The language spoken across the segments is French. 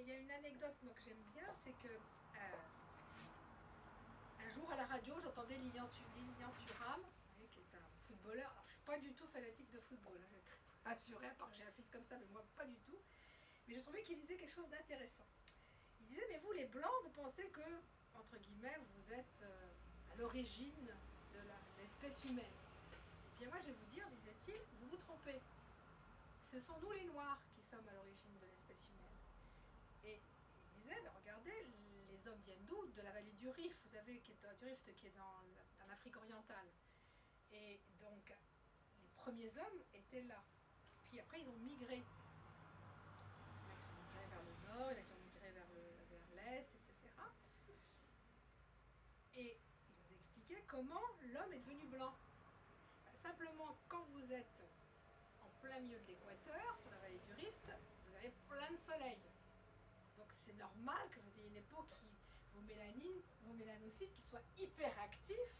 il y a une anecdote moi, que j'aime bien, c'est que un jour à la radio, j'entendais Lilian Thuram, qui est un footballeur. Alors, je ne suis pas du tout fanatique de football, hein, je vais te rassurer, à part que j'ai un fils comme ça, mais moi pas du tout. Mais je trouvais qu'il disait quelque chose d'intéressant. Il disait, mais vous les Blancs, vous pensez que, entre guillemets, vous êtes à l'origine de l'espèce humaine. Et bien moi je vais vous dire, disait-il, vous vous trompez. Ce sont nous les Noirs qui sommes à l'origine de l'espèce humaine. Et il disait, ben regardez, les hommes viennent d'où? De la vallée du Rift, vous savez, du Rift qui est dans l'Afrique orientale. Et donc, les premiers hommes étaient là. Puis après, ils ont migré. Il y en a qui sont migrés vers le nord, il y en a qui ont migré vers l'est, etc. Et il nous expliquait comment l'homme est devenu blanc. Simplement, quand vous êtes en plein milieu de l'équateur, sur la vallée du Rift, vous avez plein de soleil. Donc c'est normal que vous ayez une peau vos mélanocytes qui soient hyper actifs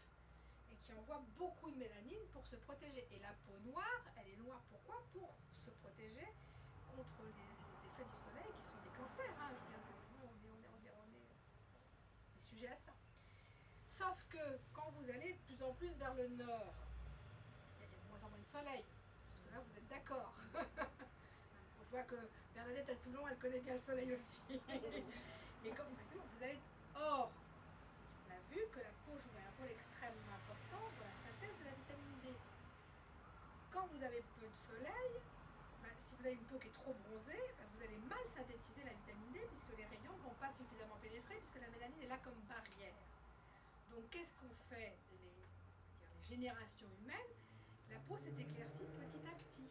et qui envoient beaucoup de mélanine pour se protéger. Et la peau noire, elle est noire pourquoi? Pour se protéger contre les effets du soleil qui sont des cancers. Hein. Je veux dire, on est sujet à ça. Sauf que quand vous allez de plus en plus vers le nord, il y a de moins en moins de soleil. Parce que là, vous êtes d'accord. Je vois que Bernadette à Toulon, elle connaît bien le soleil aussi. Mais comme vous allez... Or, on a vu que la peau jouait un rôle extrêmement important dans la synthèse de la vitamine D. Quand vous avez peu de soleil, si vous avez une peau qui est trop bronzée, vous allez mal synthétiser la vitamine D puisque les rayons ne vont pas suffisamment pénétrer puisque la mélanine est là comme barrière. Donc qu'est-ce qu'on fait les générations humaines? La peau s'est éclaircie petit à petit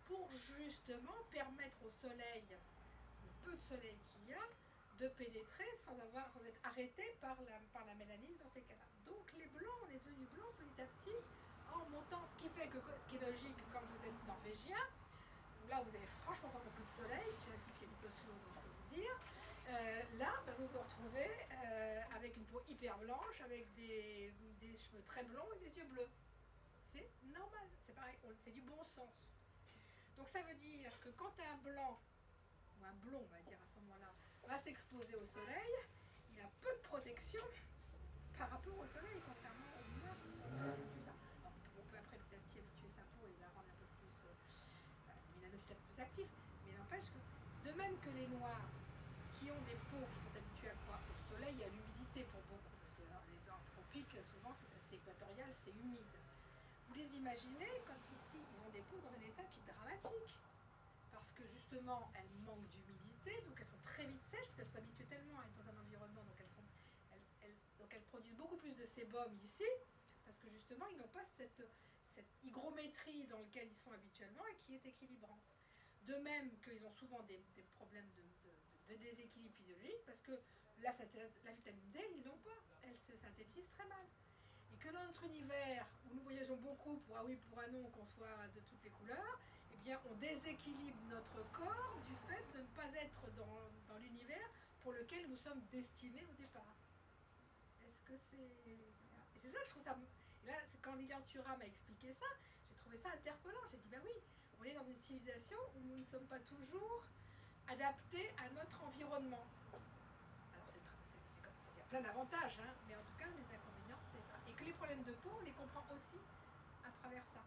pour justement permettre au soleil, le peu de soleil qu'il y a, de pénétrer sans être arrêté par la mélanine dans ces cas-là. Donc les blancs, on est devenus blancs petit à petit en montant, ce qui est logique quand vous êtes norvégien. Là, vous avez franchement pas beaucoup de soleil, j'ai un fils qui habite Oslo, donc je peux vous dire. Là, vous vous retrouvez avec une peau hyper blanche, avec des cheveux très blonds et des yeux bleus. C'est normal, c'est pareil, c'est du bon sens. Donc ça veut dire que quand un blanc, ou un blond on va dire à ce moment-là, va s'exposer au soleil, il a peu de protection par rapport au soleil, contrairement aux noirs qui sont habitués ça. Alors, on peut après petit à petit habituer sa peau et la rendre un peu plus, les mélanocytes un peu plus actifs, mais n'empêche que, de même que les noirs qui ont des peaux qui sont habitués à quoi? Au soleil et à l'humidité pour beaucoup, parce que alors, les tropiques, souvent c'est assez équatorial, c'est humide. Vous les imaginez quand ici ils ont des peaux dans un état qui est dramatique parce que justement elles manquent d'humidité, donc elles sont très vite sèches parce qu'elles sont habituées tellement à être dans un environnement, donc elles produisent beaucoup plus de sébum ici parce que justement ils n'ont pas cette hygrométrie dans laquelle ils sont habituellement et qui est équilibrante. De même qu'ils ont souvent des problèmes de déséquilibre physiologique parce que la vitamine D, ils n'ont pas, elle se synthétise très mal. Et que dans notre univers, où nous voyageons beaucoup pour un oui, pour un non, qu'on soit de toutes les couleurs, eh bien on déséquilibre notre corps du fait de ne pas être dans l'univers pour lequel nous sommes destinés au départ. Est-ce que c'est... Et c'est ça que je trouve ça... Et là, quand Lilian Thuram m'a expliqué ça, j'ai trouvé ça interpellant. J'ai dit, ben oui, on est dans une civilisation où nous ne sommes pas toujours adaptés à notre environnement. Alors il y a plein d'avantages, hein, mais en tout cas, les inconvénients, c'est ça. Et que les problèmes de peau, on les comprend aussi à travers ça.